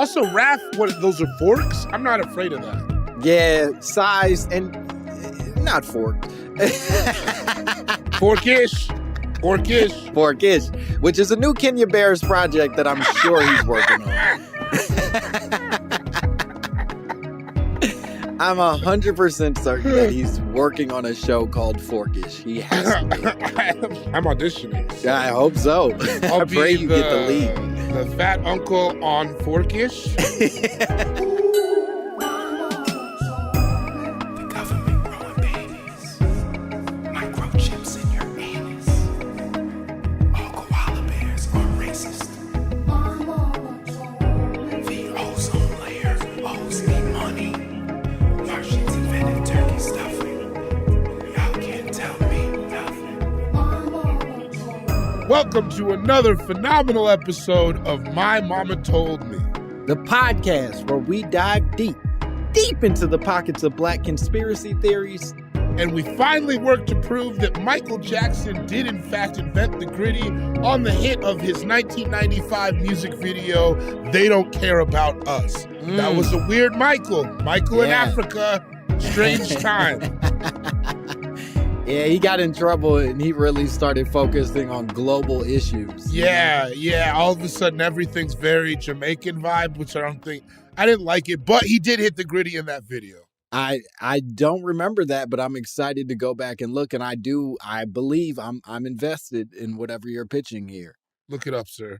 Also, Raph, what, those are forks? I'm not afraid of that. Yeah, size and not forked. Forkish. Forkish, which is a new Kenya Bears project that I'm sure he's working on. I'm 100% certain that he's working on a show called Forkish. He has to. I'm auditioning. I hope so. I pray you get the lead. The fat uncle on Forkish. Welcome to another phenomenal episode of My Mama Told Me, the podcast where we dive deep into the pockets of Black conspiracy theories. And we finally worked to prove that Michael Jackson did in fact invent the gritty on the hit of his 1995 music video, They Don't Care About Us. That was a weird Michael in Africa, strange time. Yeah, he got in trouble and he really started focusing on global issues. Yeah. All of a sudden, everything's very Jamaican vibe, which I didn't like it, but he did hit the gritty in that video. I don't remember that, but I'm excited to go back and look, and I believe I'm invested in whatever you're pitching here. Look it up, sir.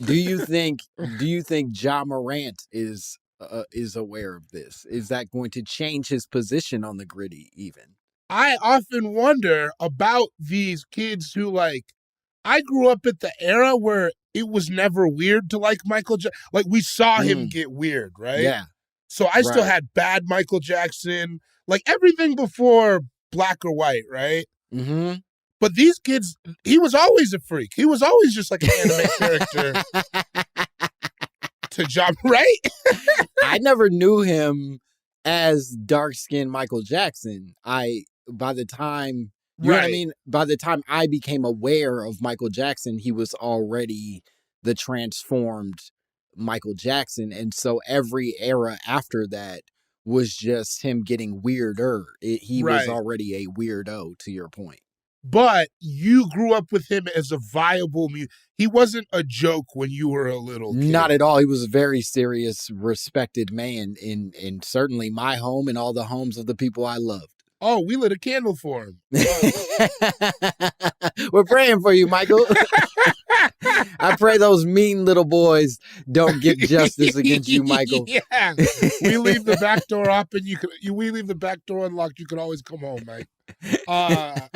Do you think Ja Morant is aware of this? Is that going to change his position on the gritty even? I often wonder about these kids who, like, I grew up at the era where it was never weird to like Michael Jackson. Like, we saw him get weird, right? Yeah. So I still had bad Michael Jackson, like everything before black or white, right? Mm-hmm. But these kids, he was always a freak. He was always just like an anime character to John, right? I never knew him as dark-skinned Michael Jackson. By the time, you know what I mean? By the time I became aware of Michael Jackson, he was already the transformed Michael Jackson. And so every era after that was just him getting weirder. He was already a weirdo, to your point. But you grew up with him as a viable he wasn't a joke when you were a little kid. Not at all. He was a very serious, respected man in certainly my home and all the homes of the people I loved. Oh, we lit a candle for him. We're praying for you, Michael. I pray those mean little boys don't get justice against you, Michael. Yeah. We leave the back door up and we leave the back door unlocked. You can always come home, Mike. I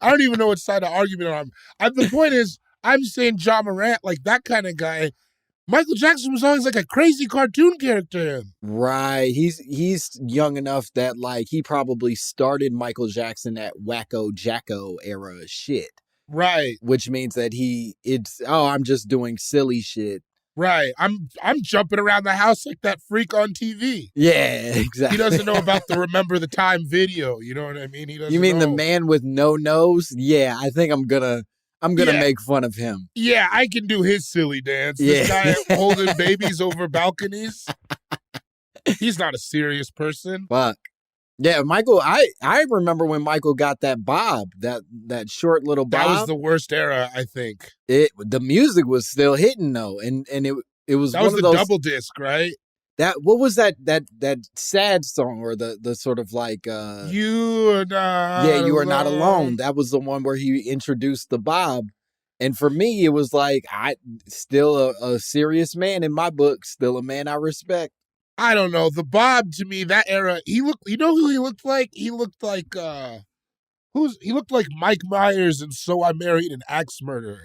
don't even know what side of argument I'm on. The point is, I'm saying Ja Morant, like that kind of guy. Michael Jackson was always like a crazy cartoon character. Right. He's young enough that like he probably started Michael Jackson at Wacko Jacko era shit. Right. Which means that I'm just doing silly shit. Right. I'm jumping around the house like that freak on TV. Yeah, exactly. He doesn't know about the Remember the Time video. You know what I mean? He doesn't. You mean know. The man with no nose? Yeah, I think I'm gonna make fun of him. Yeah, I can do his silly dance. This guy holding babies over balconies. He's not a serious person. Fuck. Yeah, Michael, I remember when Michael got that bob, that short little bob. That was the worst era, I think. The music was still hitting though, and it was that one was of the those, double disc, right? What was that sad song or the sort of like You are not You Are Not Alone. That was the one where he introduced the bob. And for me, it was like still a serious man in my book, still a man I respect. I don't know. The Bob, to me, that era, you know who he looked like? He looked like he looked like Mike Myers and So I Married an Axe Murderer.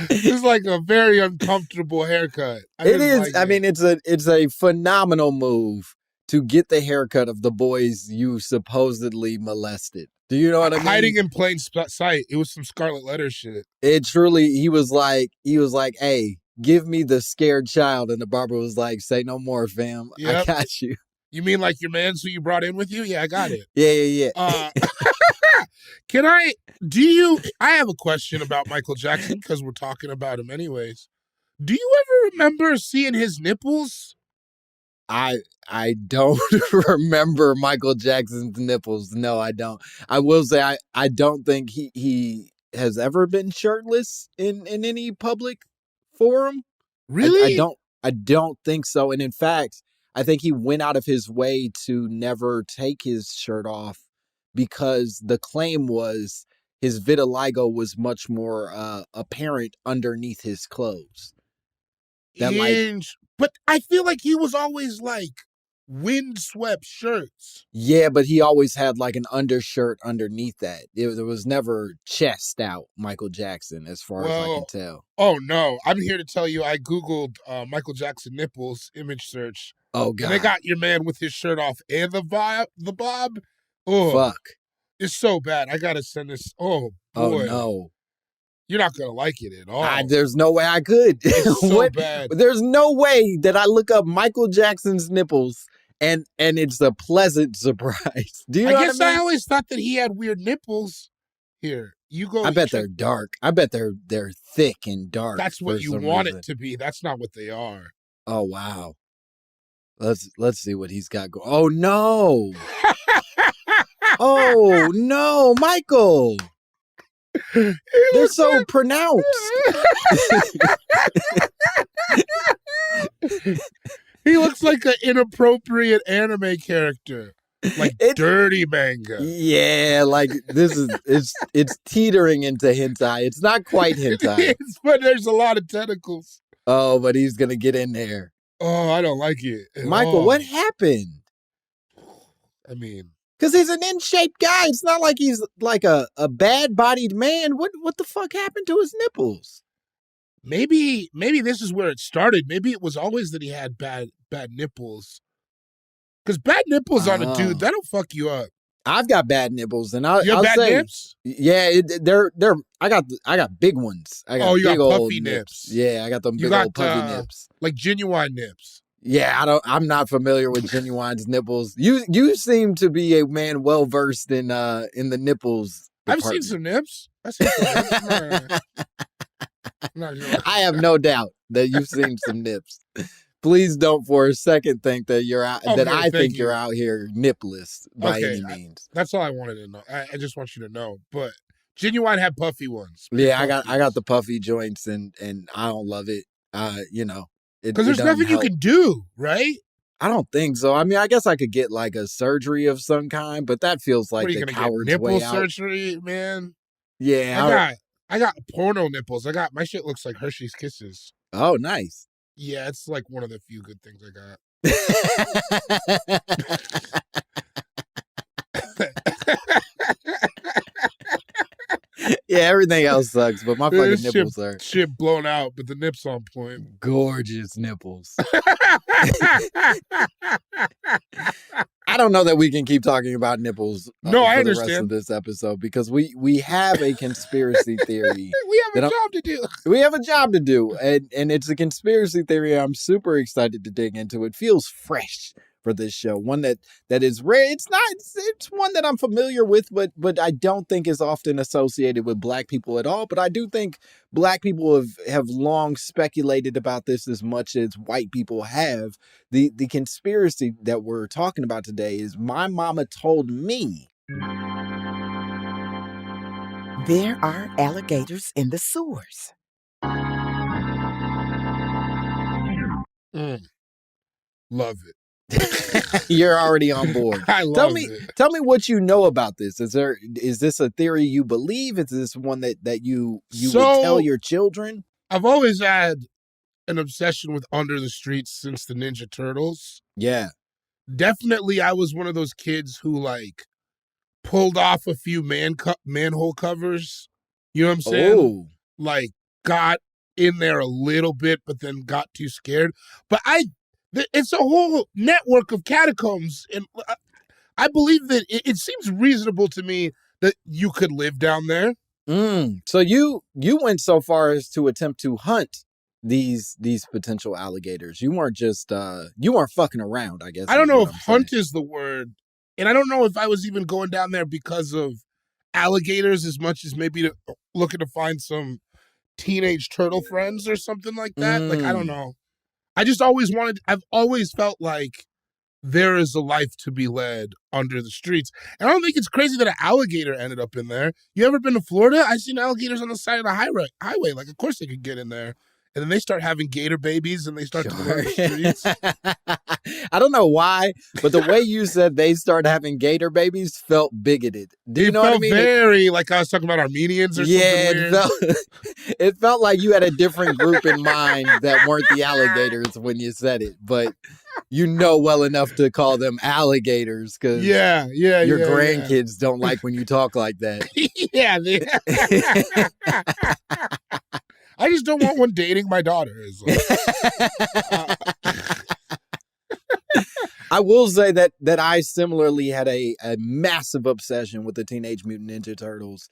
It's like a very uncomfortable haircut. It is. I mean, it's a phenomenal move to get the haircut of the boys you supposedly molested. Do you know what I mean? Hiding in plain sight. It was some Scarlet Letter shit. It truly, he was like, hey, give me the scared child. And the barber was like, say no more, fam. Yep. I got you. You mean like your mans who you brought in with you? Yeah, I got it. Yeah. I have a question about Michael Jackson because we're talking about him anyways. Do you ever remember seeing his nipples? I don't remember Michael Jackson's nipples. No, I don't. I will say I don't think he has ever been shirtless in any public forum. Really? I don't think so. And in fact, I think he went out of his way to never take his shirt off because the claim was his vitiligo was much more apparent underneath his clothes. But I feel like he was always like windswept shirts. Yeah, but he always had like an undershirt underneath that. There was never chest out Michael Jackson, as far as I can tell. Oh no, I'm here to tell you I Googled Michael Jackson nipples image search. Oh God. And they got your man with his shirt off and the bob. Oh, fuck. It's so bad. I gotta send this. Oh boy. Oh no. You're not gonna like it at all. There's no way I could. It's so bad. There's no way that I look up Michael Jackson's nipples and it's a pleasant surprise. Do you know guess what I mean? I always thought that he had weird nipples. Here, you go. I bet they're dark. I bet they're thick and dark. That's what you want it to be. That's not what they are. Oh wow. Let's see what he's got going. Oh no. Oh no, Michael. They're so pronounced. He looks like an inappropriate anime character, like dirty manga. Yeah, like it's teetering into hentai. It's not quite hentai, but there's a lot of tentacles. Oh, but he's gonna get in there. Oh, I don't like it, Michael. What happened? I mean, because he's an in-shape guy. It's not like he's like a bad-bodied man. What the fuck happened to his nipples? Maybe this is where it started. Maybe it was always that he had bad nipples. Because bad nipples on a dude, that'll fuck you up. I've got bad nipples, and I'll bad say, nips? Yeah, they're. I got big ones. I got you big got old puffy nips. Yeah, I got them big old puffy nips, like genuine nips. Yeah, I'm not familiar with Genuine's nipples. You seem to be a man well versed in the nipples department. I've seen some nips. I have no doubt that you've seen some nips. Please don't for a second think that you're out. Okay, that I think you're out here nipless by any means. That's all I wanted to know. I just want you to know. But Genuine had puffy ones. Yeah, I got the puffy joints, and I don't love it. Because there's nothing you can do, right? I don't think so. I mean, I guess I could get like a surgery of some kind, but that feels like the coward's nipple way out. Surgery, man. Yeah, I got porno nipples. My shit looks like Hershey's Kisses. Oh, nice. Yeah, it's like one of the few good things I got. Yeah, everything else sucks, but my fucking nipples are shit blown out, but the nips on point. Gorgeous nipples. I don't know that we can keep talking about nipples I understand. The rest of this episode because we have a conspiracy theory. We have a job to do. We have a job to do, and it's a conspiracy theory I'm super excited to dig into. It feels fresh for this show, one that is rare. It's one that I'm familiar with, but I don't think is often associated with Black people at all. But I do think Black people have long speculated about this as much as white people have. The conspiracy that we're talking about today is my mama told me there are alligators in the sewers. Love it. You're already on board. I love it. Tell me what you know about this. Is this a theory you believe? Is this one that you would tell your children? I've always had an obsession with Under the Streets since the Ninja Turtles. Yeah. Definitely I was one of those kids who like pulled off a few manhole covers. You know what I'm saying? Oh. Like got in there a little bit, but then got too scared. But it's a whole network of catacombs, and I believe that it seems reasonable to me that you could live down there. So you went so far as to attempt to hunt these potential alligators. You weren't just you weren't fucking around, I guess. I don't know if hunt is the word, and I don't know if I was even going down there because of alligators as much as maybe looking to find some teenage turtle friends or something like that. Like, I don't know. I've always felt like there is a life to be led under the streets. And I don't think it's crazy that an alligator ended up in there. You ever been to Florida? I've seen alligators on the side of the highway. Like, of course they could get in there. And then they start having gator babies and they start to live on the streets. I don't know why, but the way you said they start having gator babies felt bigoted. Do you know what I mean? Very like I was talking about Armenians or something weird. It felt like you had a different group in mind that weren't the alligators when you said it, but you know well enough to call them alligators because your grandkids don't like when you talk like that. I just don't want one dating my daughter. I will say that I similarly had a massive obsession with the Teenage Mutant Ninja Turtles.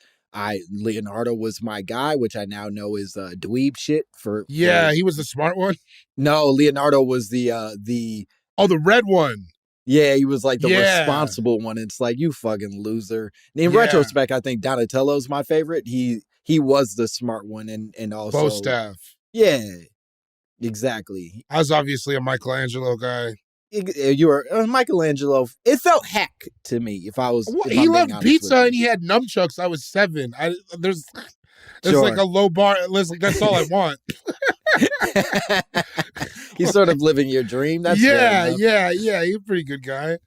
Leonardo was my guy, which I now know is dweeb shit for. He was the smart one. No, Leonardo was the red one. Yeah, he was like the responsible one. It's like, you fucking loser. In retrospect, I think Donatello's my favorite. He was the smart one and also Bostaff. Yeah, exactly. I was obviously a Michelangelo guy. You were Michelangelo. It felt hack to me if I was. He loved pizza and he had nunchucks. I was 7. There's like a low bar. Like, that's all I want. He's sort of living your dream. That's yeah. He's a pretty good guy.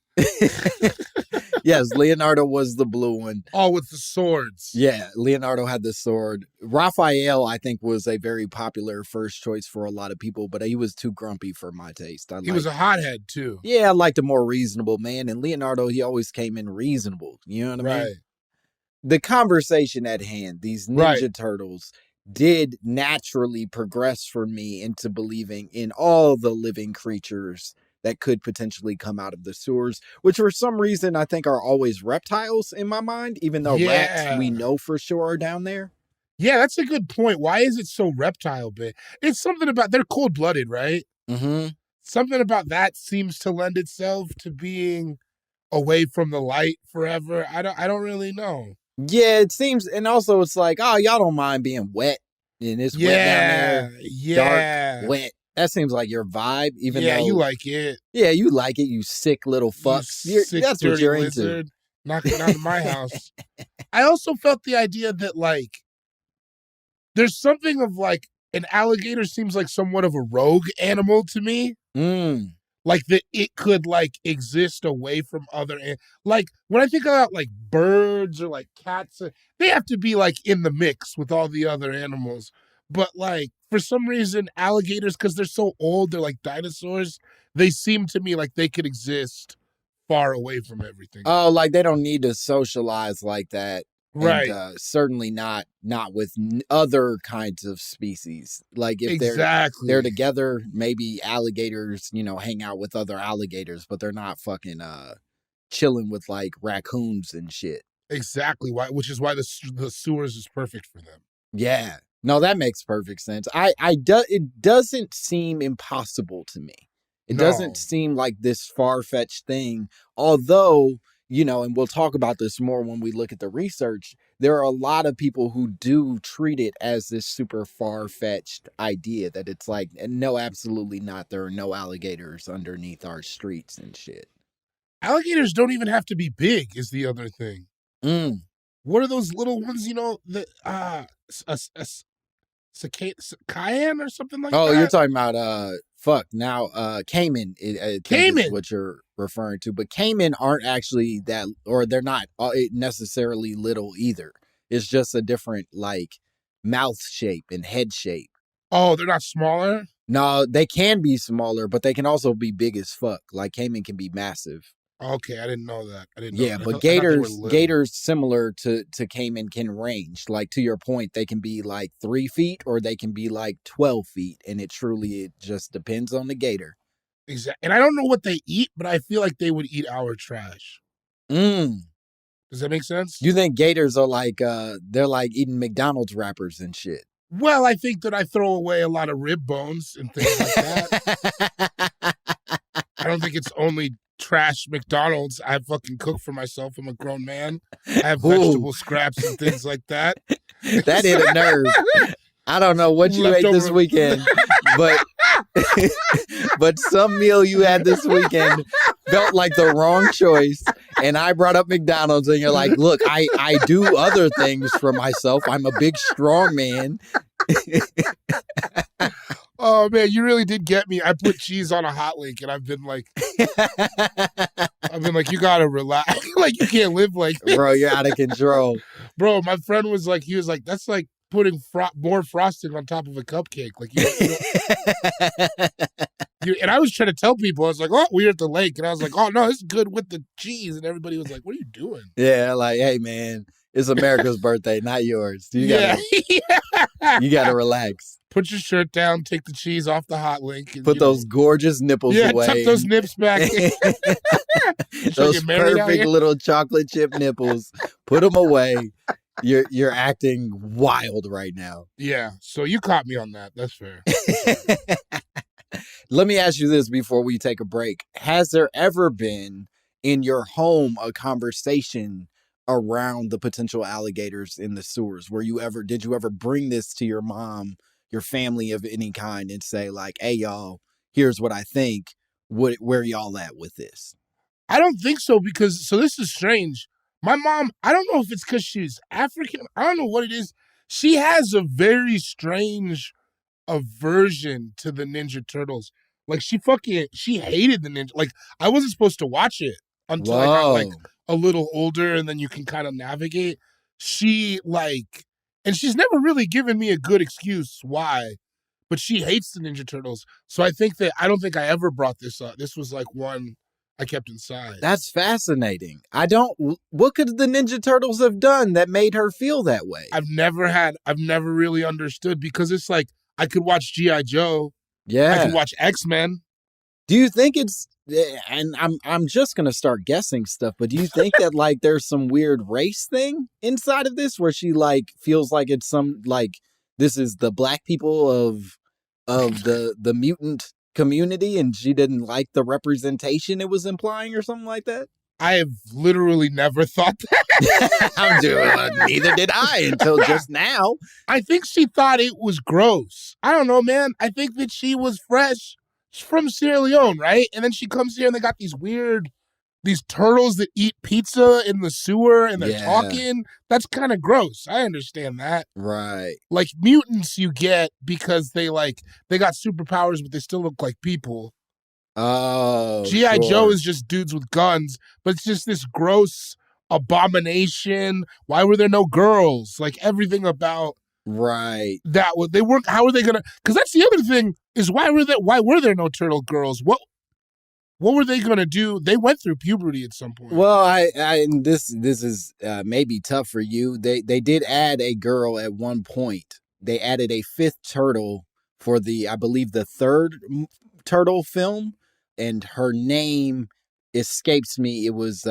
Yes, Leonardo was the blue one. Oh, with the swords. Yeah, Leonardo had the sword. Raphael, I think, was a very popular first choice for a lot of people, but he was too grumpy for my taste. He was a hothead, too. Yeah, I liked a more reasonable man, and Leonardo, he always came in reasonable. You know what I mean? The conversation at hand, these Ninja Turtles, did naturally progress for me into believing in all the living creatures that could potentially come out of the sewers, which for some reason I think are always reptiles in my mind, even though rats we know for sure are down there. Yeah, that's a good point. Why is it so reptile-based? It's something about, they're cold-blooded, right? Mm-hmm. Something about that seems to lend itself to being away from the light forever. I don't really know. Yeah, it seems, and also it's like, oh, y'all don't mind being wet, and it's wet down there, dark, wet. That seems like your vibe, even though... you like it. Yeah, you like it, you sick little fucks. That's what you're lizard, into. Knocking out of my house. I also felt the idea that, like, there's something of, like, an alligator seems like somewhat of a rogue animal to me. Like, that it could, like, exist away from other... Like, when I think about, like, birds or, like, cats, they have to be, like, in the mix with all the other animals. But, like, for some reason, alligators, because they're so old, they're like dinosaurs, they seem to me like they could exist far away from everything. Oh, like they don't need to socialize like that. Right. And, certainly not with other kinds of species. Like if they're together, maybe alligators, hang out with other alligators, but they're not fucking chilling with like raccoons and shit. Exactly. Which is why the sewers is perfect for them. Yeah. No, that makes perfect sense. It doesn't seem impossible to me. It doesn't seem like this far-fetched thing, although, and we'll talk about this more when we look at the research, there are a lot of people who do treat it as this super far-fetched idea that it's like, no, absolutely not. There are no alligators underneath our streets and shit. Alligators don't even have to be big is the other thing. What are those little ones, cayenne or something like that? Oh, you're talking about caiman. Caiman is what you're referring to, but caiman aren't actually that, or they're not necessarily little either. It's just a different like mouth shape and head shape. Oh, they're not smaller? No, they can be smaller, but they can also be big as fuck. Like caiman can be massive. Okay, I didn't know that. But gators similar to caiman can range. Like to your point, they can be like 3 feet or they can be like 12 feet. And it just depends on the gator. Exactly. And I don't know what they eat, but I feel like they would eat our trash. Does that make sense? You think gators are like, they're like eating McDonald's wrappers and shit? Well, I think that I throw away a lot of rib bones and things like that. I don't think it's only trash McDonald's. I fucking cook for myself. I'm a grown man. I have vegetable scraps and things like that. That hit a nerve. I don't know what you ate this weekend, but some meal you had this weekend felt like the wrong choice. And I brought up McDonald's, and you're like, look, I do other things for myself. I'm a big, strong man. Oh, man, you really did get me. I put cheese on a hot link, and I've been like, you got to relax. Like, you can't live like this. Bro, you're out of control. Bro, my friend was like, that's like putting more frosting on top of a cupcake. Like, and I was trying to tell people, I was like, oh, we're at the lake. And I was like, oh, no, it's good with the cheese. And everybody was like, what are you doing? Yeah, like, hey, man, it's America's birthday, not yours. You gotta relax. Put your shirt down, take the cheese off the hot link. And, put those gorgeous nipples away. Tuck those nips back. Those perfect little chocolate chip nipples. Put them away. You're acting wild right now. Yeah, so you caught me on that. That's fair. Let me ask you this before we take a break. Has there ever been in your home a conversation around the potential alligators in the sewers? Did you ever bring this to your mom, your family of any kind, and say like, hey, y'all, here's what I think. Where y'all at with this? I don't think so, because this is strange. My mom, I don't know if it's because she's African. I don't know what it is. She has a very strange aversion to the Ninja Turtles. Like, she hated the Ninja. Like, I wasn't supposed to watch it until I got like a little older, and then you can kind of navigate. And she's never really given me a good excuse why, but she hates the Ninja Turtles. So I don't think I ever brought this up. This was like one I kept inside. That's fascinating. What could the Ninja Turtles have done that made her feel that way? I've never really understood, because it's like, I could watch G.I. Joe. Yeah. I could watch X-Men. Do you think it's, and I'm just going to start guessing stuff, but do you think that like there's some weird race thing inside of this where she like feels like it's some, like, this is the black people of the mutant community and she didn't like the representation it was implying or something like that? I have literally never thought that. Neither did I until just now. I think she thought it was gross. I don't know, man. I think that she was fresh. She's from Sierra Leone, right? And then she comes here and they got these turtles that eat pizza in the sewer and they're talking. That's kind of gross. I understand that. Right. Like, mutants you get because they got superpowers, but they still look like people. Oh, G.I. Joe is just dudes with guns, but it's just this gross abomination. Why were there no girls? Like, everything about that they weren't. How are they gonna? Because that's the other thing is why were there no turtle girls? What were they gonna do? They went through puberty at some point. Well, this is maybe tough for you. They did add a girl at one point. They added a fifth turtle for I believe the third turtle film. And her name escapes me. It was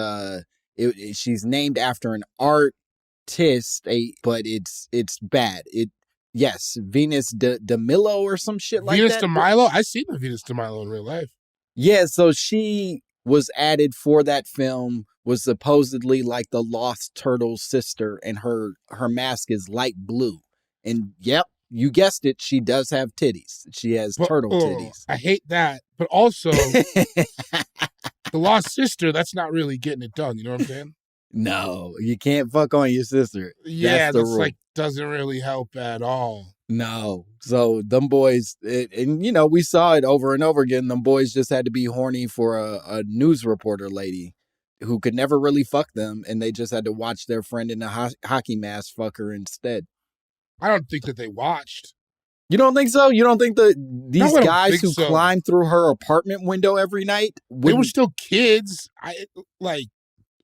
she's named after an artist, but it's bad. Venus de Milo or some shit like that. Venus de Milo? I seen the Venus de Milo in real life. Yeah, so she was added for that film, was supposedly like the lost turtle's sister, and her mask is light blue. And yep, you guessed it, she does have titties. She has turtle titties. I hate that. But also, the lost sister, that's not really getting it done. You know what I'm saying? No, you can't fuck on your sister. Yeah, that's like, doesn't really help at all. No. So them boys, and you know, we saw it over and over again. Them boys just had to be horny for a news reporter lady who could never really fuck them. And they just had to watch their friend in a hockey mask fuck her instead. I don't think that they watched. You don't think so? You don't think these guys who climbed through her apartment window every night? They were still kids.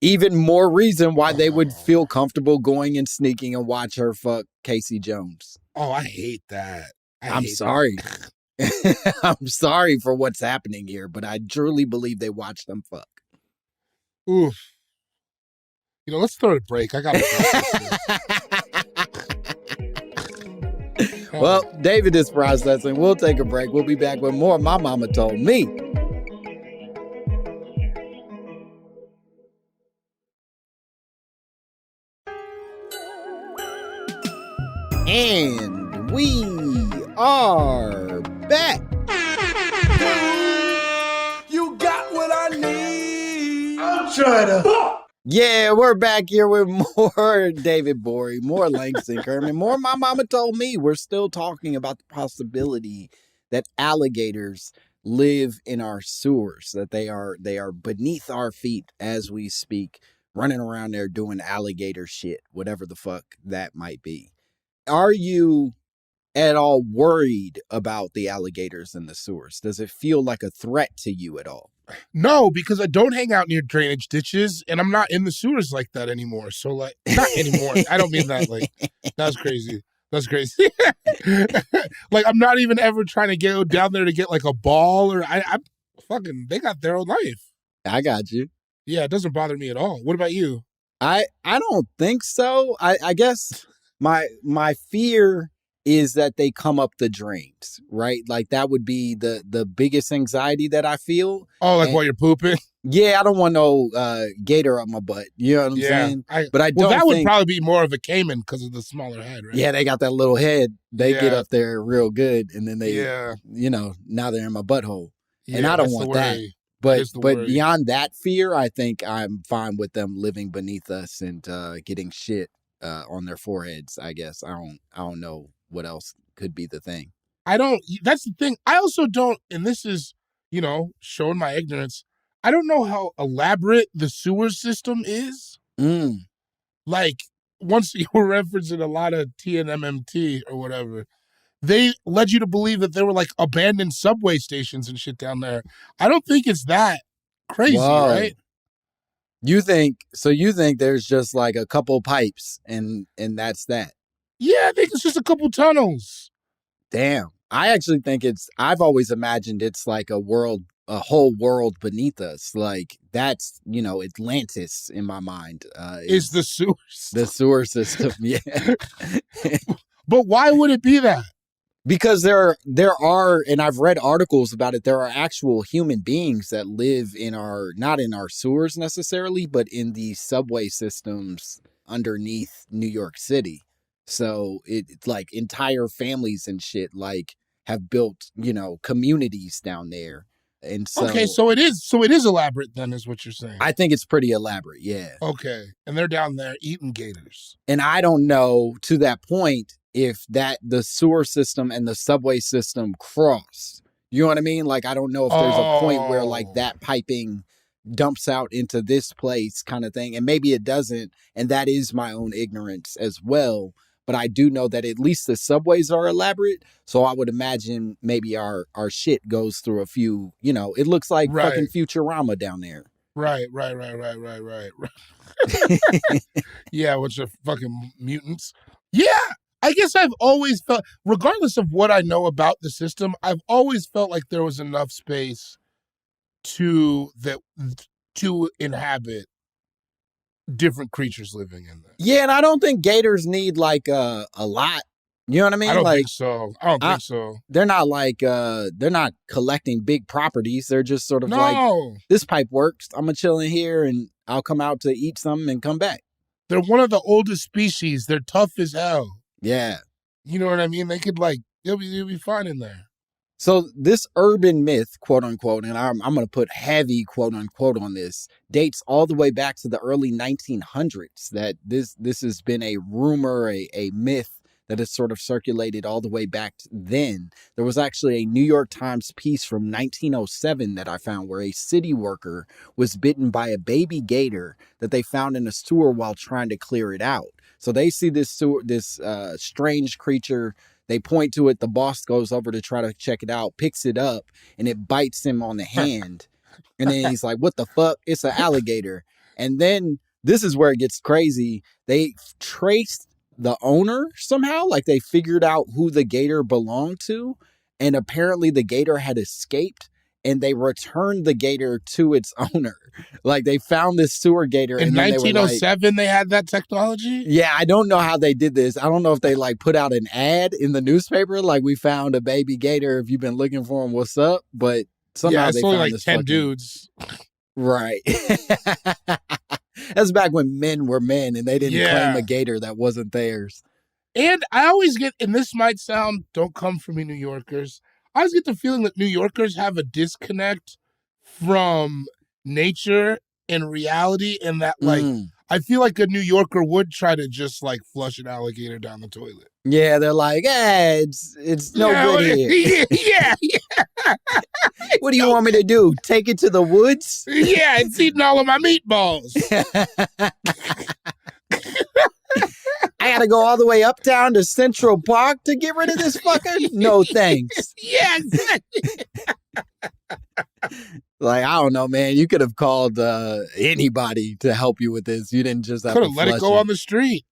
Even more reason why they would feel comfortable going and sneaking and watch her fuck Casey Jones. Oh, I hate that. I'm sorry. I'm sorry for what's happening here, but I truly believe they watched them fuck. Oof. You know, let's throw a break. I got to Well, David is processing. We'll take a break. We'll be back with more My Mama Told Me. And we are back. You got what I need. I'm trying to. Yeah, we're back here with more David Gborie, more Langston Kerman, more My Mama Told Me. We're still talking about the possibility that alligators live in our sewers, that they are beneath our feet as we speak, running around there doing alligator shit, whatever the fuck that might be. Are you at all worried about the alligators in the sewers? Does it feel like a threat to you at all? No, because I don't hang out near drainage ditches, and I'm not in the sewers like that anymore. So, like, not anymore. I don't mean that. Like, that's crazy. That's crazy. Like, I'm not even ever trying to go down there to get like a ball or I'm fucking. They got their own life. I got you. Yeah, it doesn't bother me at all. What about you? I don't think so. I guess my fear is that they come up the drains, right? Like that would be the biggest anxiety that I feel. Oh, like while you're pooping? Yeah, I don't want no gator up my butt. You know what I'm saying? But I don't. Well, that would probably be more of a caiman because of the smaller head, right? Yeah, they got that little head. They get up there real good, and then they, now they're in my butthole, and I don't want that. But beyond that fear, I think I'm fine with them living beneath us and getting shit on their foreheads. I guess I don't know what else could be the thing. That's the thing. I also don't, and this is, showing my ignorance. I don't know how elaborate the sewer system is. Like, once you were referencing a lot of TNMMT or whatever, they led you to believe that there were like abandoned subway stations and shit down there. I don't think it's that crazy, right? You think there's just like a couple pipes and that's that? Yeah, I think it's just a couple tunnels. Damn. I actually think I've always imagined it's like a whole world beneath us. Like that's, Atlantis in my mind. Is the sewer system. The sewer system, yeah. But why would it be that? Because there are, and I've read articles about it, there are actual human beings that live not in our sewers necessarily, but in the subway systems underneath New York City. So it's like entire families and shit like have built, communities down there. And so okay, so it is elaborate then, is what you're saying. I think it's pretty elaborate, yeah. Okay. And they're down there eating gators. And I don't know, to that point, if the sewer system and the subway system cross. You know what I mean? Like, I don't know if there's a point where like that piping dumps out into this place kind of thing. And maybe it doesn't. And that is my own ignorance as well. But I do know that at least the subways are elaborate. So I would imagine maybe our shit goes through a few, it looks like fucking Futurama down there. Right. Yeah, which are fucking mutants. Yeah. I guess I've always felt, regardless of what I know about the system, I've always felt like there was enough space to inhabit different creatures living in there. Yeah, and I don't think gators need like a lot. You know what I mean? I don't think so. I don't think so. They're not like they're not collecting big properties. They're just sort of like, this pipe works. I'm gonna chill in here and I'll come out to eat something and come back. They're one of the oldest species. They're tough as hell. Yeah. You know what I mean? They could they'll be fine in there. So this urban myth, quote unquote, and I'm going to put heavy quote unquote on this, dates all the way back to the early 1900s. That this has been a rumor, a myth that has sort of circulated all the way back then. There was actually a New York Times piece from 1907 that I found where a city worker was bitten by a baby gator that they found in a sewer while trying to clear it out. So they see this strange creature. They point to it. The boss goes over to try to check it out, picks it up, and it bites him on the hand. And then he's like, what the fuck? It's an alligator. And then this is where it gets crazy. They traced the owner somehow. Like they figured out who the gator belonged to. And apparently the gator had escaped. And they returned the gator to its owner. Like they found this sewer gator. In 1907, they had that technology? Yeah, I don't know how they did this. I don't know if they like put out an ad in the newspaper, like we found a baby gator. If you've been looking for him, what's up? But somehow they only found like this 10 dudes. Right. That's back when men were men and they didn't claim a gator that wasn't theirs. And I always get, and this might sound, don't come for me, New Yorkers. I always get the feeling that New Yorkers have a disconnect from nature and reality, and that, like, I feel like a New Yorker would try to just, like, flush an alligator down the toilet. Yeah, they're like, it's no good here. Yeah. What do you want me to do? Take it to the woods? Yeah, it's eating all of my meatballs. I gotta go all the way uptown to Central Park to get rid of this fucker? No thanks. Yeah, exactly. Like, I don't know, man. You could have called anybody to help you with this. You didn't just have Could to have let it go on the street.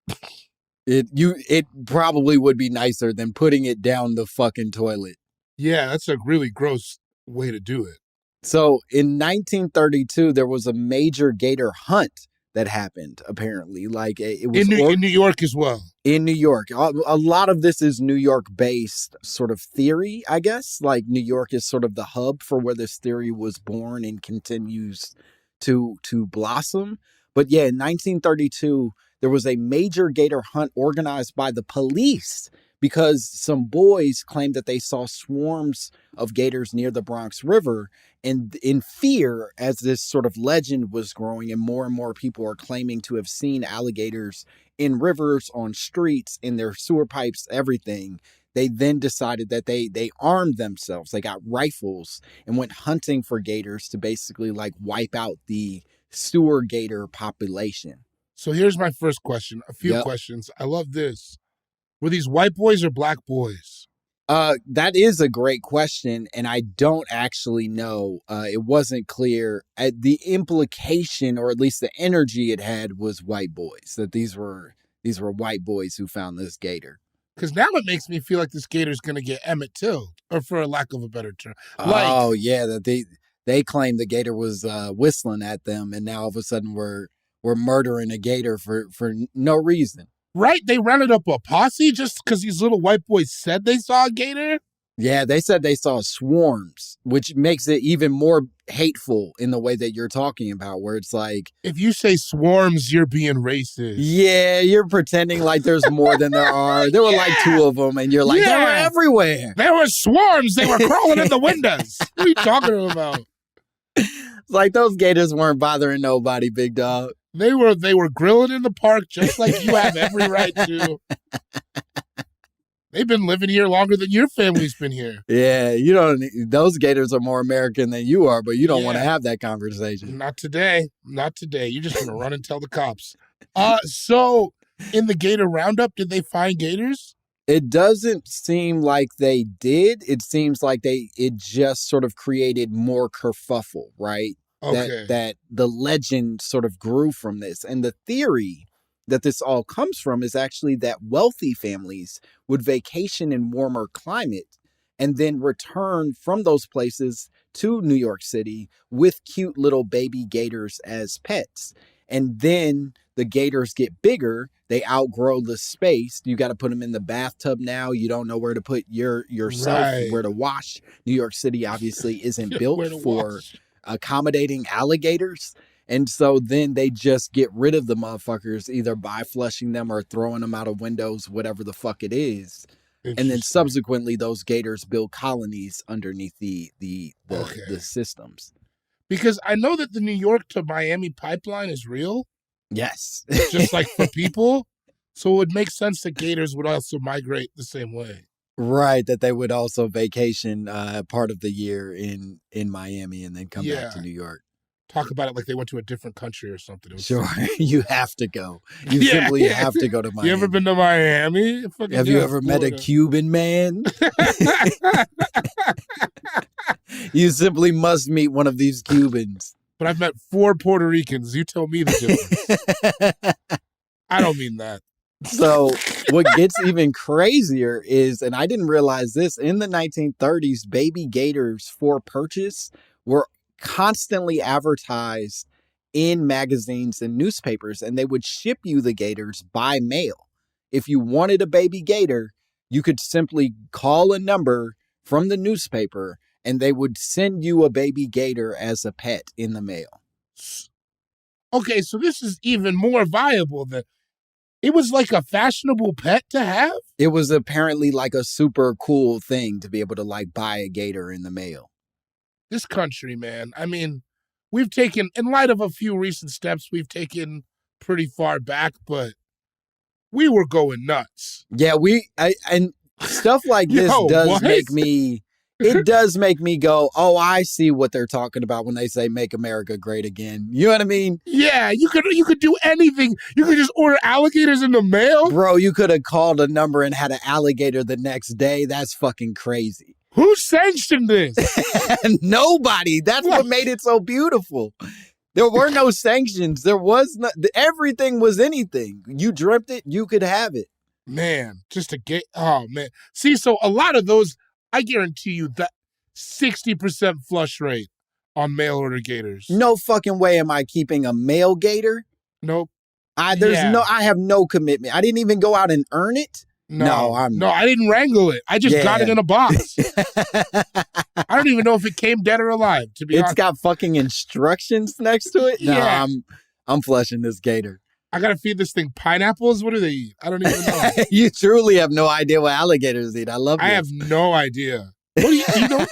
It probably would be nicer than putting it down the fucking toilet. Yeah, that's a really gross way to do it. So in 1932, there was a major gator hunt that happened, apparently. Like, it was in New York as well. In New York. A lot of this is New York-based sort of theory, I guess. Like, New York is sort of the hub for where this theory was born and continues to blossom. But yeah, in 1932, there was a major gator hunt organized by the police because some boys claimed that they saw swarms of gators near the Bronx River. And in fear, as this sort of legend was growing and more people are claiming to have seen alligators in rivers, on streets, in their sewer pipes, everything, they then decided that they armed themselves. They got rifles and went hunting for gators to basically like wipe out the sewer gator population. So here's my first question. A few questions. I love this. Were these white boys or black boys? That is a great question, and I don't actually know. It wasn't clear. The implication, or at least the energy it had, was white boys. That these were white boys who found this gator. Because now it makes me feel like this gator's going to get Emmett Till, or for a lack of a better term. Oh yeah, that they claimed the gator was whistling at them, and now all of a sudden we're murdering a gator for no reason. Right? They rounded up a posse just because these little white boys said they saw a gator? Yeah, they said they saw swarms, which makes it even more hateful in the way that you're talking about, where it's like... If you say swarms, you're being racist. Yeah, you're pretending like there's more than there are. There were like two of them, and you're like, they were everywhere. There were swarms. They were crawling in the windows. What are you talking about? It's like those gators weren't bothering nobody, big dog. They were grilling in the park just like you have every right to. They've been living here longer than your family's been here. Yeah, those gators are more American than you are, but you don't want to have that conversation. Not today. Not today. You're just going to run and tell the cops. So in the gator roundup, did they find gators? It doesn't seem like they did. It seems like it just sort of created more kerfuffle, right? Okay. That the legend sort of grew from this. And the theory that this all comes from is actually that wealthy families would vacation in warmer climate and then return from those places to New York City with cute little baby gators as pets. And then the gators get bigger. They outgrow the space. You got to put them in the bathtub now. You don't know where to put yourself, where to wash. New York City obviously isn't built for accommodating alligators. And so then they just get rid of the motherfuckers, either by flushing them or throwing them out of windows, whatever the fuck it is. And then subsequently those gators build colonies underneath the systems. Because I know that the New York to Miami pipeline is real. Yes. Just like for people. So it would make sense that gators would also migrate the same way. Right, that they would also vacation part of the year in Miami and then come back to New York. Talk about it like they went to a different country or something. Sure, you have to go. You simply have to go to Miami. You ever been to Miami? Have you ever met a Cuban man? You simply must meet one of these Cubans. But I've met 4 Puerto Ricans. You tell me the difference. I don't mean that. So what gets even crazier is, and I didn't realize this, in the 1930s, baby gators for purchase were constantly advertised in magazines and newspapers, and they would ship you the gators by mail. If you wanted a baby gator, you could simply call a number from the newspaper and they would send you a baby gator as a pet in the mail. Okay, so this is even more viable than... It was like a fashionable pet to have? It was apparently like a super cool thing to be able to like buy a gator in the mail. This country, man. I mean, we've taken, in light of a few recent steps, we've taken pretty far back, but we were going nuts. Yeah, and stuff like this it does make me go, oh, I see what they're talking about when they say make America great again. You know what I mean? Yeah, you could do anything. You could just order alligators in the mail. Bro, you could have called a number and had an alligator the next day. That's fucking crazy. Who sanctioned this? Nobody. That's what made it so beautiful. There were no sanctions. There was no, everything was anything. You dreamt it, you could have it. Man, just to get, oh man. See, so a lot of those, I guarantee you that 60% flush rate on mail order gators. No fucking way am I keeping a male gator. Nope. I have no commitment. I didn't even go out and earn it. No, I didn't wrangle it. I just got it in a box. I don't even know if it came dead or alive, to be honest. It's got fucking instructions next to it? Yeah. No, I'm flushing this gator. I gotta feed this thing pineapples? What do they eat? I don't even know. You truly have no idea what alligators eat. I love this. I have no idea. What do you know?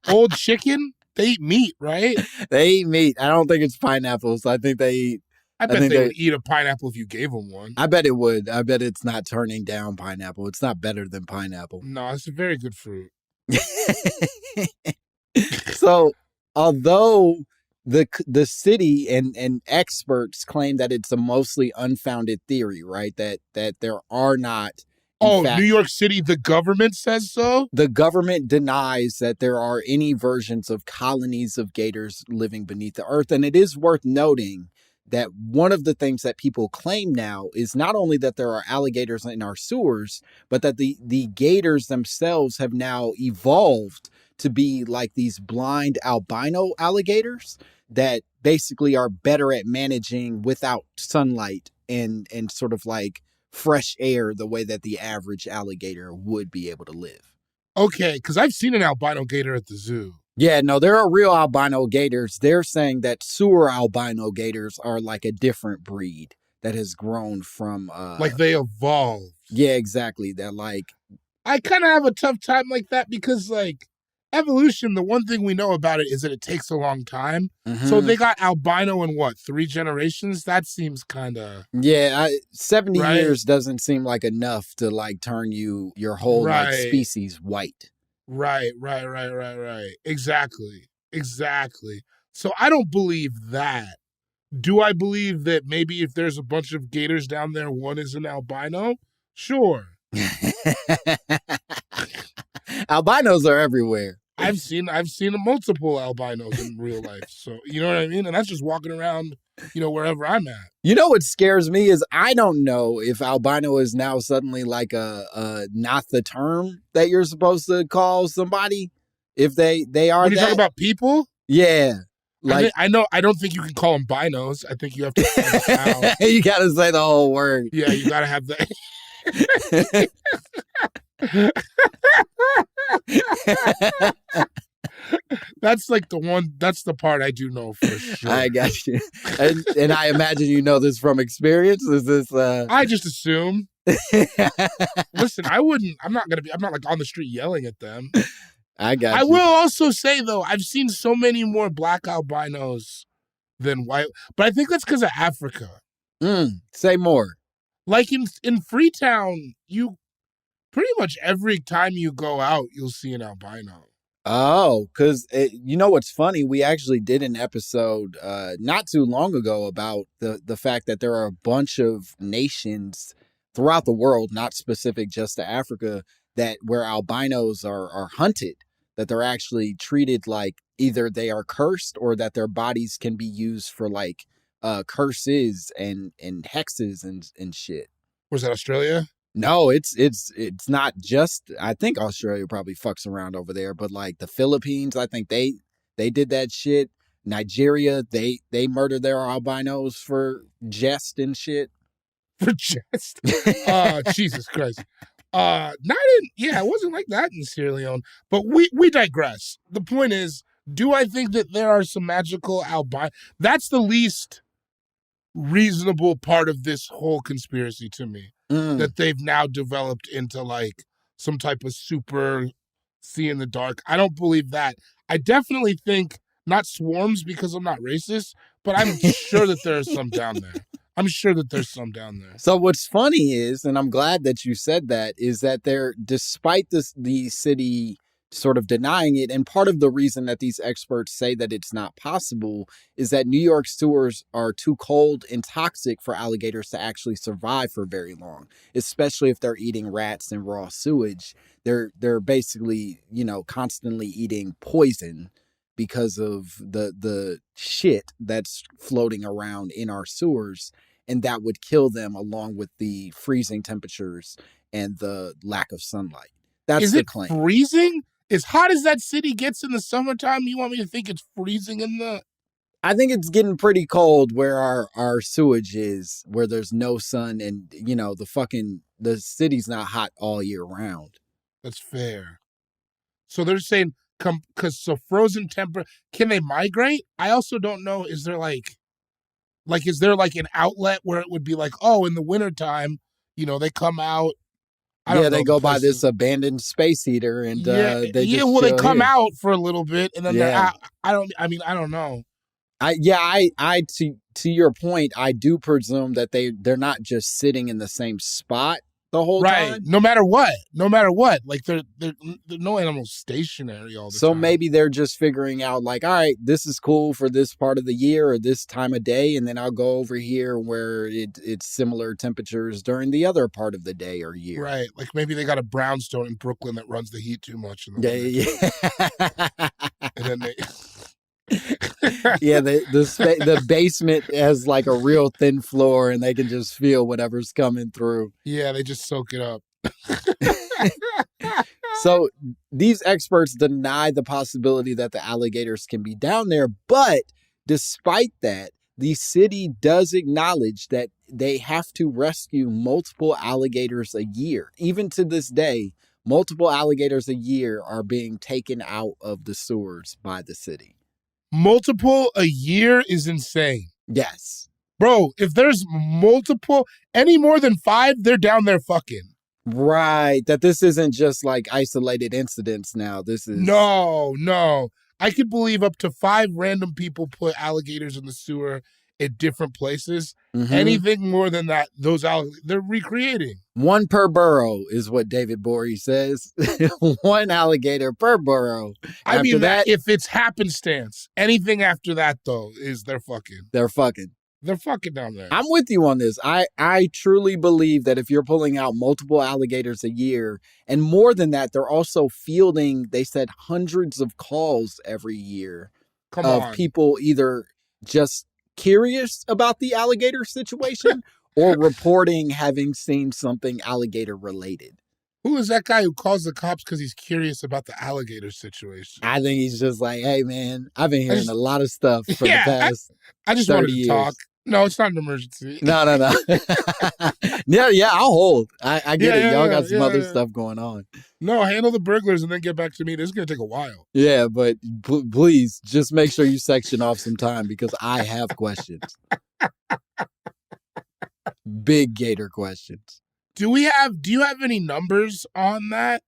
Old chicken? They eat meat, right? They eat meat. I don't think it's pineapples. I think they eat. I bet they would eat a pineapple if you gave them one. I bet it would. I bet it's not turning down pineapple. It's not better than pineapple. No, it's a very good fruit. So, although the city and experts claim that it's a mostly unfounded theory, right? That there are not. Oh, fact, New York City, the government says so? The government denies that there are any versions of colonies of gators living beneath the earth. And it is worth noting that one of the things that people claim now is not only that there are alligators in our sewers, but that the gators themselves have now evolved to be like these blind albino alligators that basically are better at managing without sunlight and sort of like fresh air the way that the average alligator would be able to live. Okay, because I've seen an albino gator at the zoo. Yeah, no, there are real albino gators. They're saying that sewer albino gators are like a different breed that has grown from... like they evolved. Yeah, exactly. They're like... I kind of have a tough time like that because like evolution, the one thing we know about it is that it takes a long time. Mm-hmm. So they got albino in what, 3 generations? That seems kind of... Yeah, 70 years doesn't seem like enough to like turn your whole like species white. Right. Exactly. So I don't believe that. Do I believe that maybe if there's a bunch of gators down there, one is an albino? Sure. Albinos are everywhere. I've seen multiple albinos in real life. So, you know what I mean? And that's just walking around, wherever I'm at. You know what scares me is I don't know if albino is now suddenly like a not the term that you're supposed to call somebody. If they are when you talk about people? Yeah. Like I don't think you can call them binos. I think you have to call them out. You got to say the whole word. Yeah, you got to have the... That's like that's the part I do know for sure. I got you. And I imagine you know this from experience. Is this I just assume. Listen, I'm not like on the street yelling at them. I got you. I will also say though, I've seen so many more black albinos than white, but I think that's because of Africa. Say more. Like in Freetown, you pretty much every time you go out, you'll see an albino. Oh, because you know what's funny? We actually did an episode not too long ago about the fact that there are a bunch of nations throughout the world, not specific just to Africa, that where albinos are hunted, that they're actually treated like either they are cursed or that their bodies can be used for like curses and hexes and shit. Was that Australia? No, it's not just. I think Australia probably fucks around over there, but like the Philippines, I think they did that shit. Nigeria, they murdered their albinos for jest and shit. For jest? Jesus Christ. It wasn't like that in Sierra Leone. But we digress. The point is, do I think that there are some magical albino? That's the least reasonable part of this whole conspiracy to me. That they've now developed into like some type of super see in the dark. I don't believe that. I definitely think not swarms because I'm not racist, but I'm sure that there's some down there. I'm sure that there's some down there. So what's funny is, and I'm glad that you said that, is that despite the city sort of denying it, and part of the reason that these experts say that it's not possible is that New York sewers are too cold and toxic for alligators to actually survive for very long, especially if they're eating rats and raw sewage. They're basically, constantly eating poison because of the shit that's floating around in our sewers, and that would kill them along with the freezing temperatures and the lack of sunlight. That's the claim. Is it freezing? As hot as that city gets in the summertime, you want me to think it's freezing in the... I think it's getting pretty cold where our sewage is, where there's no sun, and, the city's not hot all year round. That's fair. So they're saying, so frozen temperature, can they migrate? I also don't know, is there is there like an outlet where it would be like, oh, in the wintertime, they come out. They go by this abandoned space heater and they come out for a little bit and then they're out. I don't know. To your point, I do presume that they're not just sitting in the same spot the whole time. Right. No matter what. Like they're no animals stationary all the time. So maybe they're just figuring out like, all right, this is cool for this part of the year or this time of day, and then I'll go over here where it's similar temperatures during the other part of the day or year. Right. Like maybe they got a brownstone in Brooklyn that runs the heat too much. Yeah. And then they... the basement has like a real thin floor and they can just feel whatever's coming through. Yeah, they just soak it up. So these experts deny the possibility that the alligators can be down there, but despite that, the city does acknowledge that they have to rescue multiple alligators a year. Even to this day, multiple alligators a year are being taken out of the sewers by the city. Multiple a year is insane. Yes. Bro, if there's multiple, any more than 5, they're down there fucking. Right. That this isn't just like isolated incidents now. This is... No. I could believe up to 5 random people put alligators in the sewer at different places. Mm-hmm. Anything more than that, they're recreating. 1 per burrow is what David Gborie says. 1 alligator per burrow. I mean, that if it's happenstance, anything after that though is they're fucking. They're fucking down there. I'm with you on this. I truly believe that if you're pulling out multiple alligators a year, and more than that, they're also fielding, they said, hundreds of calls every year of people either just curious about the alligator situation or reporting having seen something alligator related. Who is that guy who calls the cops because he's curious about the alligator situation? I think he's just like, hey man, I've been hearing a lot of stuff for the past I just wanted to talk. No, it's not an emergency. No. Yeah, I'll hold. I get it. Y'all got some other stuff going on. No, handle the burglars and then get back to me. This is going to take a while. Yeah, but please just make sure you section off some time because I have questions. Big gator questions. Do you have any numbers on that?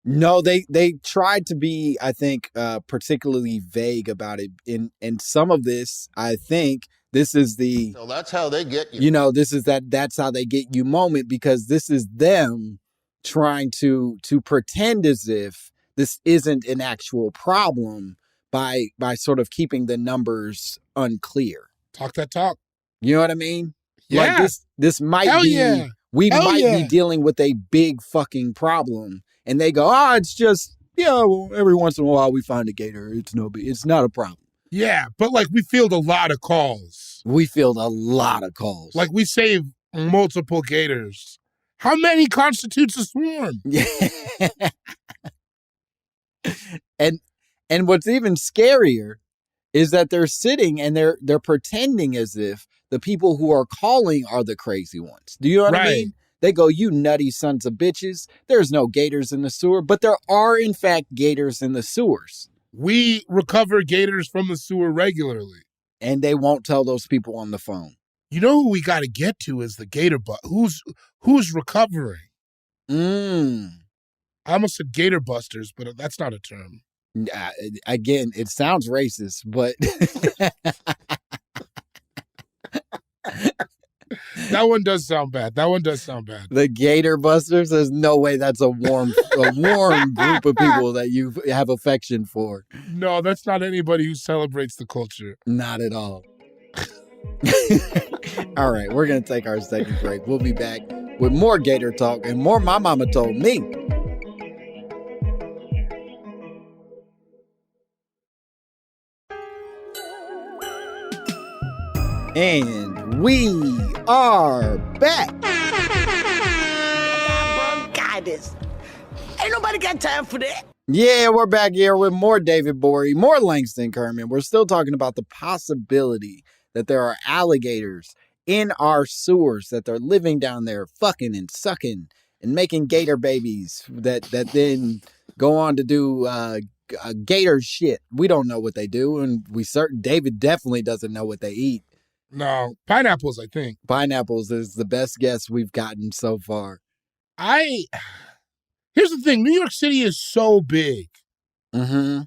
No, they tried to be, I think, particularly vague about it. In some of this, I think this is so that's how they get you. That's how they get you moment, because this is them trying to pretend as if this isn't an actual problem by sort of keeping the numbers unclear. Talk that talk. You know what I mean? Yeah. Like this might Hell be, yeah. we Hell might yeah. be dealing with a big fucking problem. And they go, it's just, well, every once in a while we find a gator. It's not a problem. Yeah, but like we field a lot of calls. Like we save multiple gators. How many constitutes a swarm? Yeah. And what's even scarier is that they're sitting and they're pretending as if the people who are calling are the crazy ones. Do you know what I mean? They go, you nutty sons of bitches. There's no gators in the sewer, but there are in fact gators in the sewers. We recover gators from the sewer regularly. And they won't tell those people on the phone. You know who we got to get to is the gator who's recovering. I almost said gator busters, but that's not a term. Again, it sounds racist, but that one does sound bad. The Gator Busters, there's no way that's a warm group of people that you have affection for. No, that's not anybody who celebrates the culture. Not at all. All right, we're going to take our second break. We'll be back with more Gator talk and more My Mama Told Me. And we are back. Bronchitis. Ain't nobody got time for that. Yeah, we're back here with more David Gborie, more Langston Kerman. We're still talking about the possibility that there are alligators in our sewers, that they're living down there fucking and sucking and making gator babies that then go on to do gator shit. We don't know what they do, and David definitely doesn't know what they eat. No, pineapples, I think. Pineapples is the best guess we've gotten so far. Here's the thing. New York City is so big. Mm-hmm.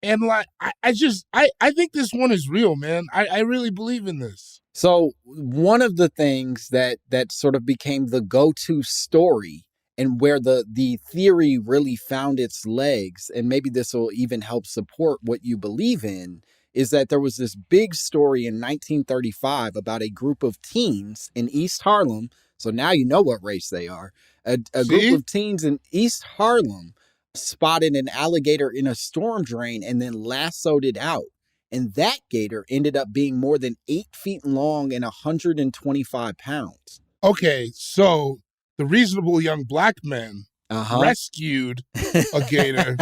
And like, I think this one is real, man. I really believe in this. So one of the things that sort of became the go-to story and where the theory really found its legs, and maybe this will even help support what you believe in, is that there was this big story in 1935 about a group of teens in East Harlem. So now you know what race they are. A group of teens in East Harlem spotted an alligator in a storm drain and then lassoed it out. And that gator ended up being more than 8 feet long and 125 pounds. Okay, so the reasonable young black man rescued a gator,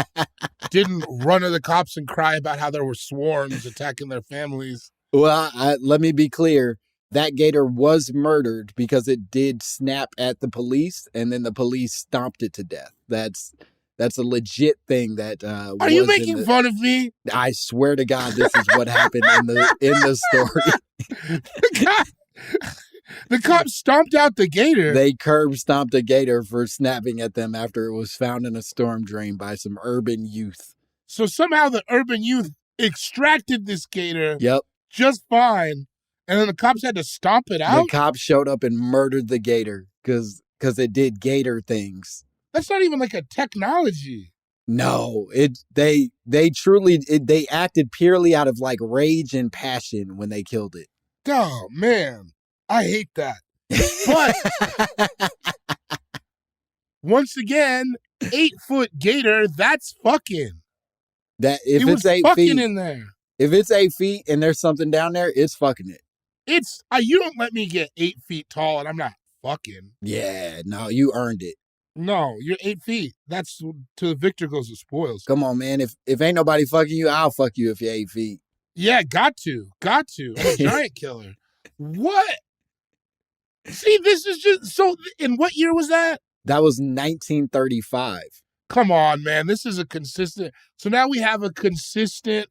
didn't run to the cops and cry about how there were swarms attacking their families. Well, let me be clear. That gator was murdered because it did snap at the police, and then the police stomped it to death. That's a legit thing. That are you making fun of me? I swear to God, this is what happened in the story. The cops stomped out the gator. They curb stomped a gator for snapping at them after it was found in a storm drain by some urban youth. So somehow the urban youth extracted this gator just fine, and then the cops had to stomp it out? The cops showed up and murdered the gator because it did gator things. That's not even like a technology. No, they truly acted purely out of like rage and passion when they killed it. Oh, man. I hate that. But once again, 8-foot gator, that's fucking. That if it it's was 8 fucking feet in there. If it's 8 feet and there's something down there, it's fucking it. It's you don't let me get 8 feet tall and I'm not fucking. Yeah, no, you earned it. No, you're 8 feet. That's to the victor goes the spoils. Come on, man. If ain't nobody fucking you, I'll fuck you if you're 8 feet. Yeah, got to. I'm a giant killer. What? See, this is just so. In what year was that? That was 1935. Come on, man. This is a consistent. So now we have a consistent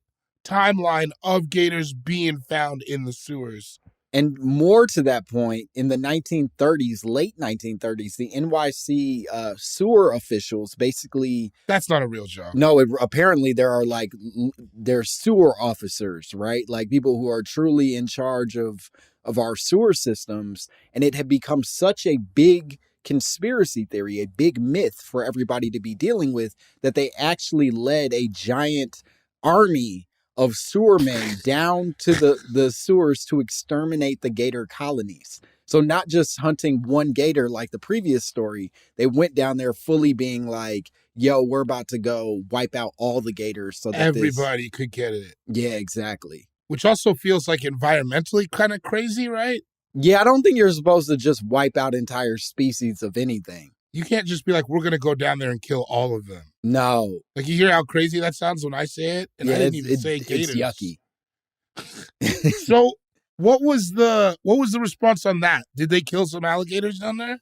timeline of gators being found in the sewers. And more to that point, in the 1930s, late 1930s, the NYC sewer officials basically... That's not a real job. No, apparently there are there's sewer officers, right? Like people who are truly in charge of our sewer systems. And it had become such a big conspiracy theory, a big myth for everybody to be dealing with, that they actually led a giant army of sewermen down to the sewers to exterminate the gator colonies. So not just hunting one gator like the previous story, they went down there fully being like, yo, we're about to go wipe out all the gators so that everybody could get it. Yeah, exactly. Which also feels like environmentally kind of crazy, right? Yeah, I don't think you're supposed to just wipe out entire species of anything. You can't just be like, we're going to go down there and kill all of them. No. Like, you hear how crazy that sounds when I say it? And I didn't even say gators. It's yucky. So what was the response on that? Did they kill some alligators down there?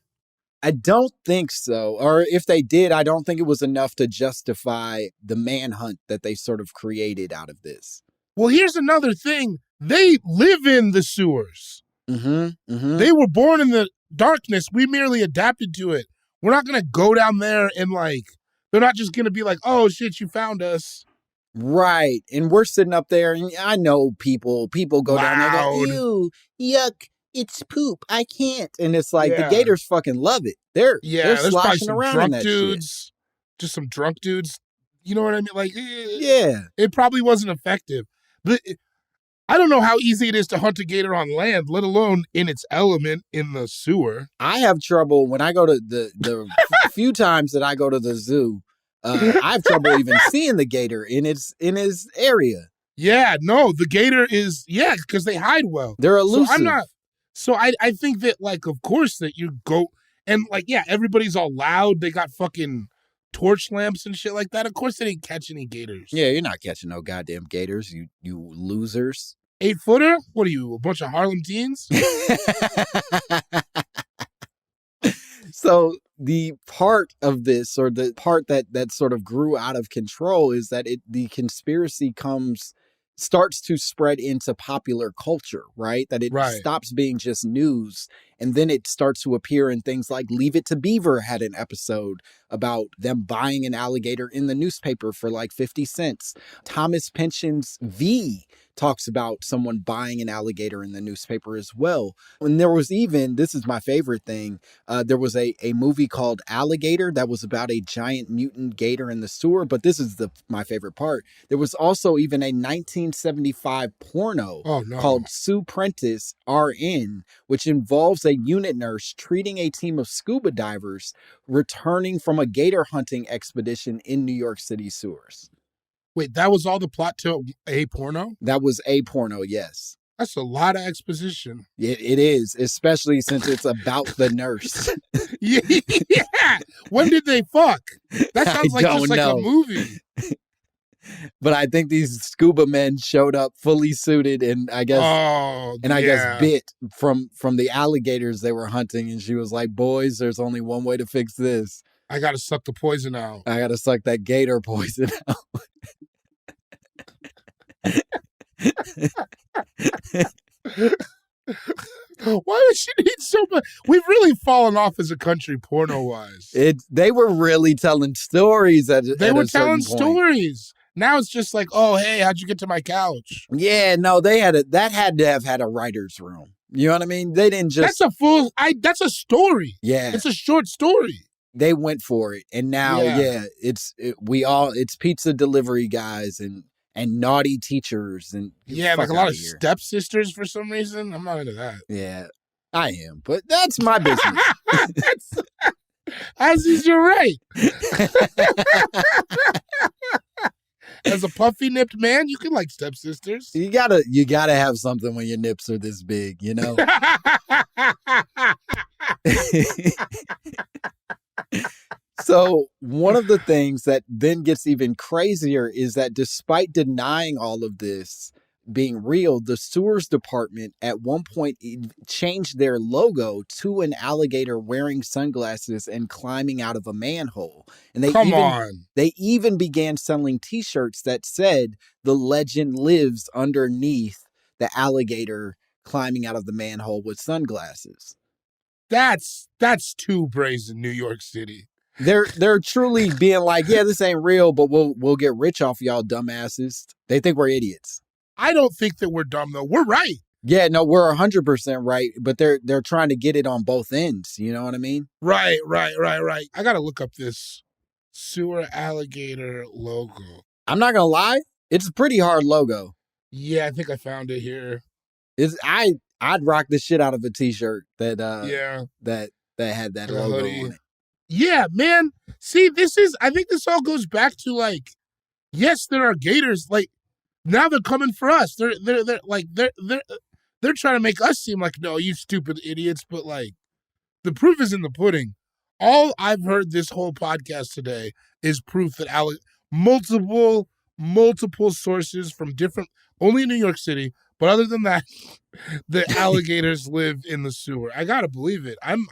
I don't think so. Or if they did, I don't think it was enough to justify the manhunt that they sort of created out of this. Well, here's another thing. They live in the sewers. They were born in the darkness. We merely adapted to it. We're not going to go down there and they're not just going to be like, oh shit, you found us. Right. And we're sitting up there, and I know people go down there and go, ew, yuck, it's poop, I can't. And it's like, the gators fucking love it. They're sloshing around in that dudes, shit. Just some drunk dudes. You know what I mean? It probably wasn't effective. But I don't know how easy it is to hunt a gator on land, let alone in its element in the sewer. I have trouble when I go to the few times that I go to the zoo. I have trouble even seeing the gator in his area. Yeah, no, the gator is, because they hide well. They're elusive. So I think that, of course that you go, and, everybody's all loud. They got fucking torch lamps and shit like that. Of course they didn't catch any gators. Yeah, you're not catching no goddamn gators, you losers. 8-footer? What are you, a bunch of Harlem teens? So the part of this, or the part that sort of grew out of control, is that the conspiracy starts to spread into popular culture, right? That it stops being just news, and then it starts to appear in things like Leave It to Beaver had an episode about them buying an alligator in the newspaper for 50 cents. Thomas Pynchon's V talks about someone buying an alligator in the newspaper as well. And there was even, this is my favorite thing, there was a movie called Alligator that was about a giant mutant gator in the sewer, but this is my favorite part. There was also even a 1975 porno called Sue Prentice RN, which involves a unit nurse treating a team of scuba divers returning from a gator hunting expedition in New York City sewers. Wait, that was all the plot to a porno? That was a porno, yes. That's a lot of exposition. It is, especially since it's about the nurse. Yeah. When did they fuck? That sounds like a movie. But I think these scuba men showed up fully suited, and I guess I guess bit from the alligators they were hunting, and she was like, "Boys, there's only one way to fix this. I gotta suck the poison out. I gotta suck that gator poison out." Why does she need so much? We've really fallen off as a country, porno-wise. They were really telling stories They were telling stories. Now it's just like, oh, hey, how'd you get to my couch? Yeah, no, that had to have had a writer's room. You know what I mean? They didn't just. That's a story. Yeah, it's a short story. They went for it, and now, it's pizza delivery guys and naughty teachers and a lot of stepsisters for some reason. I'm not into that. Yeah, I am, but that's my business. As is your right. As a puffy nipped man, you can like stepsisters. You gotta have something when your nips are this big, you know. So one of the things that then gets even crazier is that despite denying all of this being real, the sewers department at one point changed their logo to an alligator wearing sunglasses and climbing out of a manhole. And they even began selling T-shirts that said the legend lives underneath the alligator climbing out of the manhole with sunglasses. That's too brazen, New York City. They're truly being like, yeah, this ain't real, but we'll get rich off y'all dumbasses. They think we're idiots. I don't think that we're dumb though. We're right. Yeah, no, we're 100% right, but they're trying to get it on both ends. You know what I mean? Right. I gotta look up this sewer alligator logo. I'm not gonna lie, it's a pretty hard logo. Yeah, I think I found it here. I'd rock the shit out of a T-shirt that had that logo on it. Yeah, man. See, I think this all goes back to yes, there are gators. Now they're coming for us. They're trying to make us seem like, no, you stupid idiots. But the proof is in the pudding. All I've heard this whole podcast today is proof that multiple sources from different, only in New York City, but other than that, the alligators live in the sewer. I gotta believe it. I'm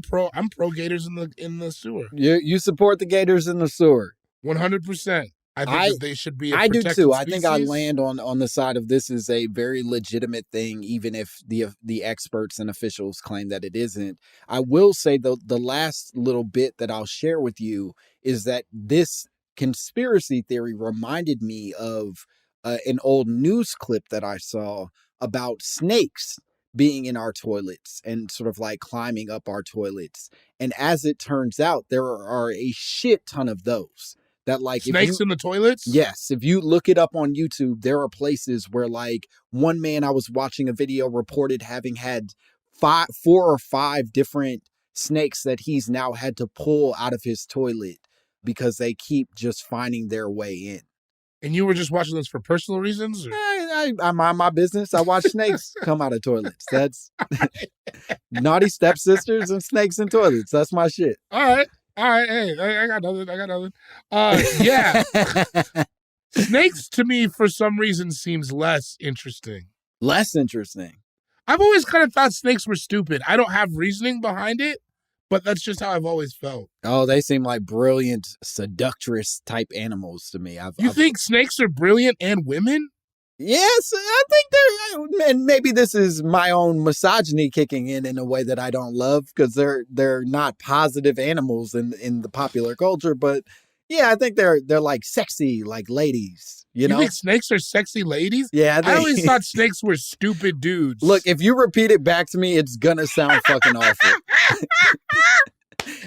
pro gators in the sewer. You support the gators in the sewer. 100%. I think that they should be a I do protected too. species. I think I land on the side of this is a very legitimate thing, even if the experts and officials claim that it isn't. I will say the last little bit that I'll share with you is that this conspiracy theory reminded me of an old news clip that I saw about snakes being in our toilets and sort of like climbing up our toilets. And as it turns out, there are a shit ton of those. That like snakes in the toilets? Yes. If you look it up on YouTube, there are places where like one man I was watching a video reported having had 4 or 5 different snakes that he's now had to pull out of his toilet because they keep just finding their way in. And you were just watching this for personal reasons? Or? I mind my business. I watch snakes come out of toilets. That's naughty stepsisters and snakes in toilets. That's my shit. All right. Hey, I got nothing. Yeah. Snakes to me, for some reason, seems less interesting. Less interesting. I've always kind of thought snakes were stupid. I don't have reasoning behind it, but that's just how I've always felt. Oh, they seem like brilliant, seductress type animals to me. You think snakes are brilliant and women? Yes, I think they're, and maybe this is my own misogyny kicking in a way that I don't love because they're not positive animals in the popular culture. But yeah, I think they're like sexy, like ladies. You know, think snakes are sexy ladies? Yeah, I always thought snakes were stupid dudes. Look, if you repeat it back to me, it's gonna sound fucking awful.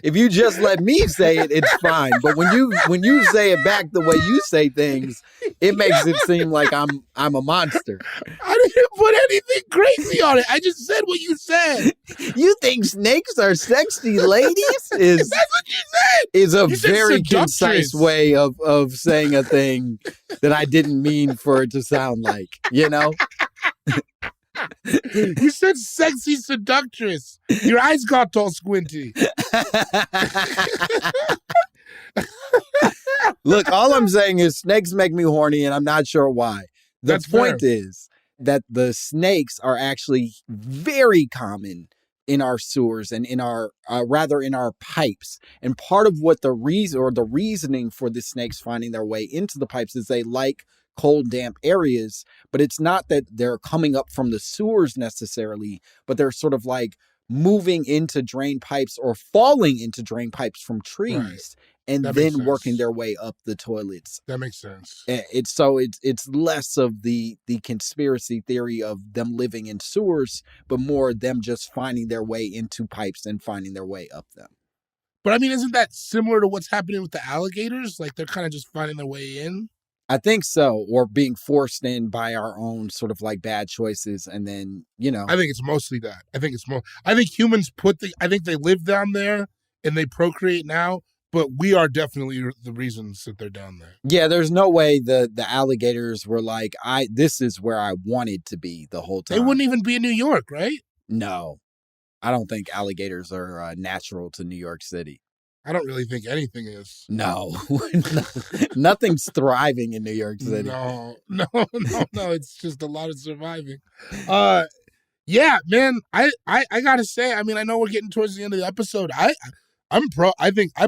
If you just let me say it, it's fine. But when you say it back the way you say things, it makes it seem like I'm a monster. I didn't put anything crazy on it. I just said what you said. You think snakes are sexy ladies? That's what you said. Is a You said very seductress. concise way of saying a thing that I didn't mean for it to sound like, you know? You said sexy seductress. Your eyes got all squinty. Look, all I'm saying is snakes make me horny, and I'm not sure why. The point is that the snakes are actually very common in our sewers and in our in our pipes. And part of what the reasoning for the snakes finding their way into the pipes is they like cold, damp areas, but it's not that they're coming up from the sewers necessarily, but they're sort of like moving into drain pipes or falling into drain pipes from trees. Right. And That then makes sense. working their way up the toilets. That makes sense. It's less of the conspiracy theory of them living in sewers, but more them just finding their way into pipes and finding their way up them. But I mean, isn't that similar to what's happening with the alligators? Like they're kind of just finding their way in? I think so, or being forced in by our own sort of like bad choices, and then, you know. I think it's mostly that. I think humans I think they live down there and they procreate now, but we are definitely the reasons that they're down there. Yeah, there's no way the alligators were like, this is where I wanted to be the whole time. They wouldn't even be in New York, right? No, I don't think alligators are natural to New York City. I don't really think anything is. No, nothing's thriving in New York City. No. It's just a lot of surviving. Yeah, man. I gotta say. I mean, I know we're getting towards the end of the episode. I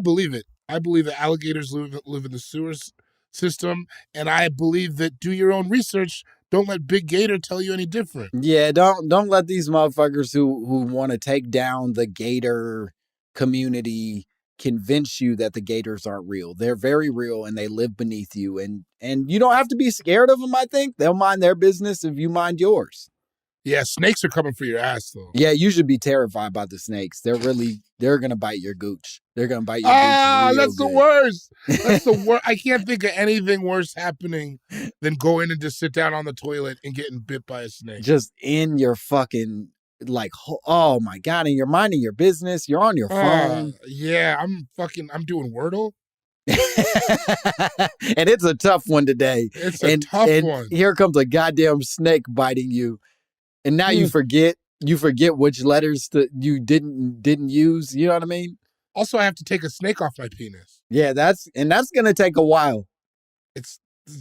believe it. I believe that alligators live in the sewers system, and I believe that do your own research. Don't let Big Gator tell you any different. Yeah, don't let these motherfuckers who want to take down the gator community convince you that the gators aren't real. They're very real and they live beneath you, and you don't have to be scared of them. I think they'll mind their business if you mind yours. Yeah, snakes are coming for your ass though. Yeah, you should be terrified about the snakes. They're gonna bite your gooch. They're gonna bite your gooch. That's the worst. That's the worst. I can't think of anything worse happening than going and just sit down on the toilet and getting bit by a snake. Just in your fucking, like, oh my God, and you're minding your business. You're on your phone. Yeah, I'm doing Wordle. And it's a tough one today. It's a tough one. Here comes a goddamn snake biting you. And now you forget which letters you didn't use. You know what I mean? Also, I have to take a snake off my penis. Yeah, that's gonna take a while. It's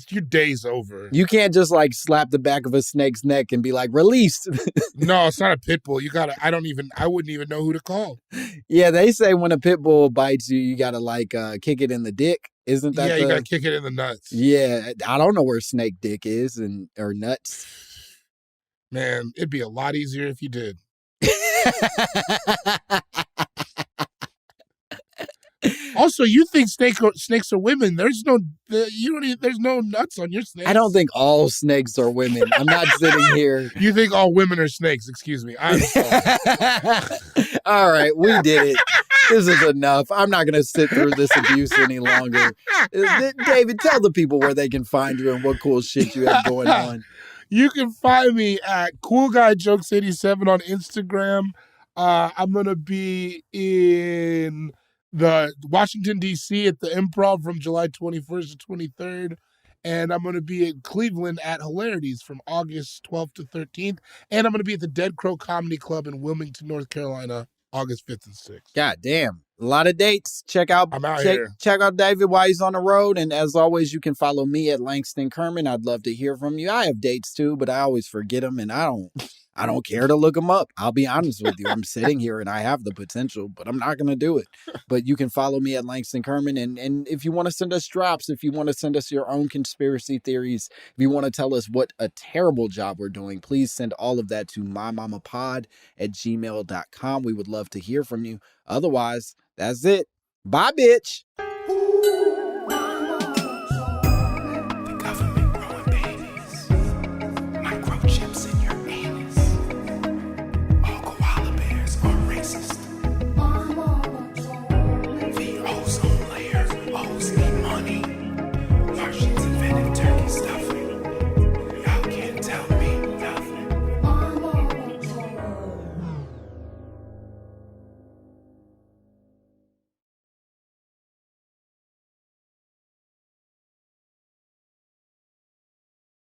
your day's over. You can't just like slap the back of a snake's neck and be like, released. No, it's not a pit bull. I wouldn't even know who to call. Yeah, they say when a pit bull bites you, you gotta like kick it in the dick Isn't that Yeah, you gotta kick it in the nuts. Yeah, I don't know where snake dick is or nuts. Man, it'd be a lot easier if you did. Also, you think snakes are women? There's no nuts on your snakes. I don't think all snakes are women. I'm not sitting here. You think all women are snakes? Excuse me. I'm sorry. All right, we did it. This is enough. I'm not going to sit through this abuse any longer. David, tell the people where they can find you and what cool shit you have going on. You can find me at CoolGuyJokes87 on Instagram. I'm going to be in the Washington, D.C. at the Improv from July 21st to 23rd. And I'm going to be in Cleveland at Hilarities from August 12th to 13th. And I'm going to be at the Dead Crow Comedy Club in Wilmington, North Carolina, August 5th and 6th. God damn. A lot of dates. Check out David while he's on the road. And as always, you can follow me at Langston Kerman. I'd love to hear from you. I have dates too, but I always forget them and I don't care to look them up. I'll be honest with you. I'm sitting here and I have the potential, but I'm not going to do it. But you can follow me at Langston Kerman. And if you want to send us drops, if you want to send us your own conspiracy theories, if you want to tell us what a terrible job we're doing, please send all of that to mymommapod@gmail.com. We would love to hear from you. Otherwise, that's it. Bye, bitch.